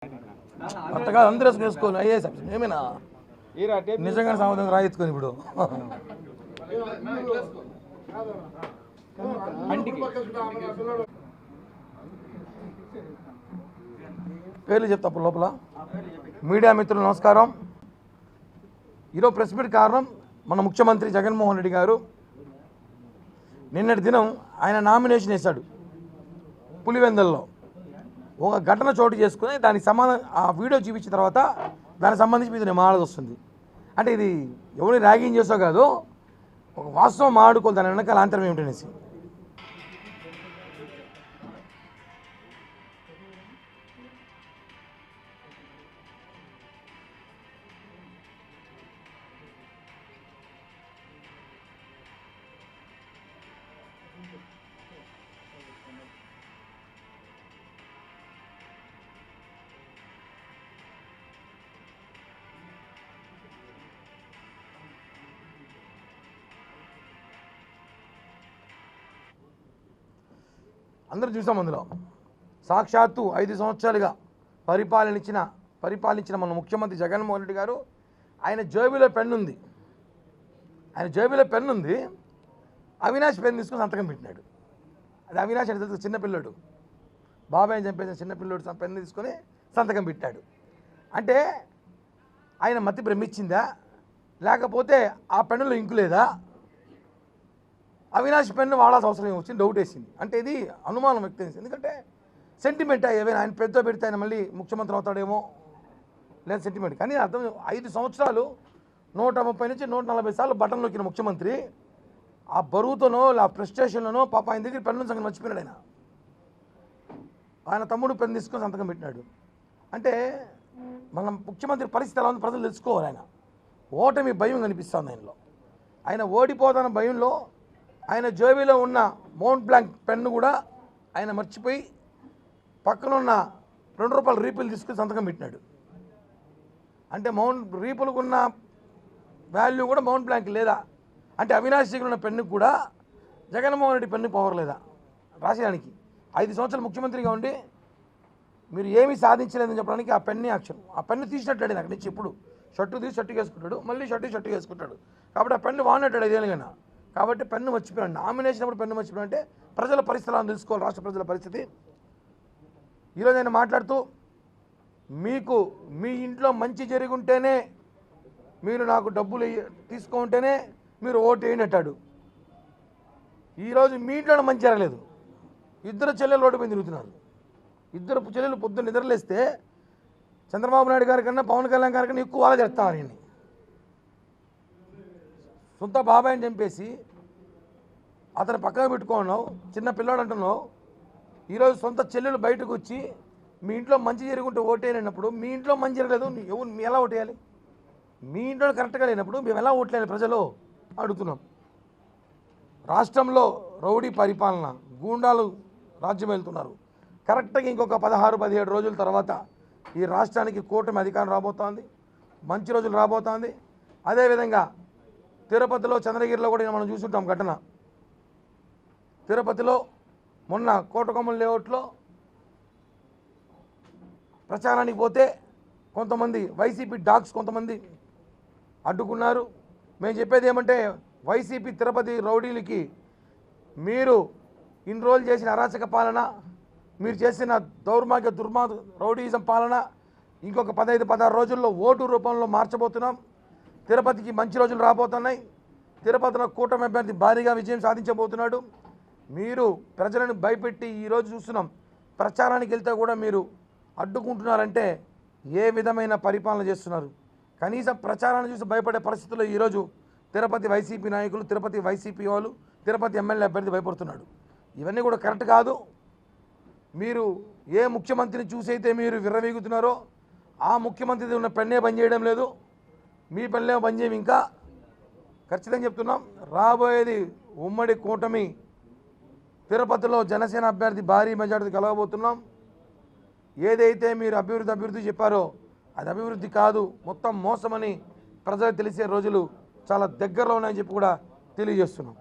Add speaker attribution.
Speaker 1: అట్టగా అందరూ వేసుకోవాలి ఐఏఎస్ ఏమైనా నిజంగా సామర్థ్యం రాయించుకొని ఇప్పుడు పేర్లు చెప్తా లోపల. మీడియా మిత్రులు నమస్కారం. ఈరోజు ప్రెస్ మీట్ కారణం మన ముఖ్యమంత్రి జగన్మోహన్ రెడ్డి గారు నిన్నటి దినం ఆయన నామినేషన్ వేశాడు పులివెందల్లో. ఒక ఘటన చోటు చేసుకుని దానికి ఆ వీడియో చూపించిన తర్వాత దానికి సంబంధించి మీద మాట్లాడాల్సి వస్తుంది. అంటే ఇది ఎవరిని ర్యాగింగ్ చేసో కాదు, ఒక వాస్తవం మాట్లాడుకోవాలి దాని వెనకాల ఆంతరం ఏమిటనేసి. అందరూ చూసాం. అందులో సాక్షాత్తు 5 సంవత్సరాలుగా పరిపాలించిన మన ముఖ్యమంత్రి జగన్మోహన్ రెడ్డి గారు ఆయన జేబులో పెన్ను ఉంది. అవినాష్ పెన్ను తీసుకుని సంతకం పెట్టినాడు. అది అవినాష్ అంటే తెలుసు, చిన్నపిల్లడు, బాబాయ్ చంపేసిన చిన్నపిల్లడు పెన్ను తీసుకొని సంతకం పెట్టాడు. అంటే ఆయన మతి భ్రమించిందా, లేకపోతే ఆ పెన్నులో ఇంకు లేదా, అవినాష్ పెన్ను వాడాల్సిన అవసరం వచ్చింది, డౌట్ వేసింది. అంటే ఇది అనుమానం వ్యక్తం చేసింది. ఎందుకంటే సెంటిమెంట్ ఏమైనా ఆయన పెద్ద పెడితే ఆయన మళ్ళీ ముఖ్యమంత్రి అవుతాడేమో లేదా సెంటిమెంట్. కానీ అర్థం 5 సంవత్సరాలు 130 నుంచి 140 సార్లు బటన్ నొక్కిన ముఖ్యమంత్రి ఆ బరువుతోనో ఆ ప్రెస్టేషన్లోనో పాప ఆయన దగ్గర పెన్ను సంగతి మర్చిపోయినాడు. ఆయన తమ్ముడు పెన్ను తీసుకొని సంతకం పెట్టినాడు. అంటే మన ముఖ్యమంత్రి పరిస్థితి ఎలా ఉంది ప్రజలు తెలుసుకోవాలి. ఆయన ఓటమి భయం కనిపిస్తుంది ఆయనలో. ఆయన ఓడిపోతాన భయంలో ఆయన జేబులో ఉన్న మౌంట్ బ్లాంక్ పెన్ను కూడా ఆయన మర్చిపోయి పక్కన ఉన్న ₹2 రీపులు తీసుకుని సంతకం పెట్టినాడు. అంటే రీపులకు ఉన్న వాల్యూ కూడా మౌంట్ బ్లాంక్ లేదా? అంటే అవినాష్ దగ్గర ఉన్న పెన్నుకు కూడా జగన్మోహన్ రెడ్డి పెన్ను పవర్ లేదా రాసేదానికి? 5 సంవత్సరాలు ముఖ్యమంత్రిగా ఉండి మీరు ఏమీ సాధించలేదని చెప్పడానికి ఆ పెన్నే అక్షరం. ఆ పెన్ను తీసినట్టాడు అక్కడి నుంచి. ఇప్పుడు షర్టు తీసి షర్టు వేసుకుంటాడు, మళ్ళీ షర్టు వేసుకుంటాడు. కాబట్టి ఆ పెన్ను వాడినట్టాడు 5 ఏళ్ళుగా. కాబట్టి పెన్ను మర్చిపోయాడు. నామినేషన్ అప్పుడు పెన్ను మర్చిపోయాడు. అంటే ప్రజల పరిస్థితులను తెలుసుకోవాలి, రాష్ట్ర ప్రజల పరిస్థితి. ఈరోజు ఆయన మాట్లాడుతూ మీకు మీ ఇంట్లో మంచి జరిగి ఉంటేనే మీరు నాకు డబ్బులు తీసుకుంటేనే మీరు ఓటు వేయండి అంటాడు. ఈరోజు మీ ఇంట్లో మంచి జరగలేదు. 2 చెల్లెలు రోడ్డు మీద తిరుగుతున్నారు. 2 చెల్లెలు పొద్దున్న నిద్రలేస్తే చంద్రబాబు నాయుడు గారి కన్నా పవన్ కళ్యాణ్ గారి కన్నా ఎక్కువ వాళ్ళ చేస్తారు. ఆయన్ని సొంత బాబాయిని చంపేసి అతను పక్కన పెట్టుకున్నావు, చిన్న పిల్లాడు అంటున్నావు. ఈరోజు సొంత చెల్లెలు బయటకు వచ్చి మీ ఇంట్లో మంచి జరుగుంటే ఓటేయనప్పుడు మీ ఇంట్లో మంచి జరగలేదు, మీ ఎలా ఓటేయాలి? మీ ఇంట్లో కరెక్ట్గా లేనప్పుడు మేము ఎలా ఓట్లేయాలి ప్రజలు అడుగుతున్నాం. రాష్ట్రంలో రౌడీ పరిపాలన, గూండాలు రాజ్యం వెళ్తున్నారు. కరెక్ట్గా ఇంకొక 16-17 రోజుల తర్వాత ఈ రాష్ట్రానికి కూటమి అధికారం రాబోతోంది, మంచి రోజులు రాబోతోంది. అదేవిధంగా తిరుపతిలో, చంద్రగిరిలో కూడా మనం చూసుంటాం ఘటన. తిరుపతిలో మొన్న కోటకొమ్మల లేఅవుట్లో ప్రచారానికి పోతే కొంతమంది వైసీపీ డాగ్స్ కొంతమంది అడ్డుకున్నారు. మేము చెప్పేది ఏమంటే వైసీపీ తిరుపతి రౌడీలకి మీరు ఇన్ని రోజులు చేసిన అరాచక పాలన, మీరు చేసిన రౌడీయిజం పాలన ఇంకొక 15-16 రోజుల్లో ఓటు రూపంలో మార్చబోతున్నాం. తిరుపతికి మంచి రోజులు రాబోతున్నాయి. తిరుపతిలో కూటమి అభ్యర్థి భారీగా విజయం సాధించబోతున్నాడు. మీరు ప్రజలను భయపెట్టి ఈరోజు చూస్తున్నాం ప్రచారానికి వెళ్తే కూడా మీరు అడ్డుకుంటున్నారంటే ఏ విధమైన పరిపాలన చేస్తున్నారు? కనీసం ప్రచారాన్ని చూసి భయపడే పరిస్థితుల్లో ఈరోజు తిరుపతి వైసీపీ నాయకులు, తిరుపతి వైసీపీ వాళ్ళు, తిరుపతి ఎమ్మెల్యే అభ్యర్థి భయపడుతున్నాడు. ఇవన్నీ కూడా కరెక్ట్ కాదు. మీరు ఏ ముఖ్యమంత్రిని చూసైతే మీరు విర్రవీగుతున్నారో ఆ ముఖ్యమంత్రి ఉన్న పెన్నే బంద్ చేయడం లేదు, మీ పెన్నే బంద్ చేయము. ఇంకా ఖచ్చితంగా చెప్తున్నాం, రాబోయేది ఉమ్మడి కూటమి. తిరుపతిలో జనసేన అభ్యర్థి భారీ మెజార్టీ కలగబోతున్నాం. ఏదైతే మీరు అభివృద్ధి చెప్పారో అది అభివృద్ధి కాదు, మొత్తం మోసమని ప్రజలకు తెలిసే రోజులు చాలా దగ్గరలో ఉన్నాయని చెప్పి కూడా తెలియజేస్తున్నాం.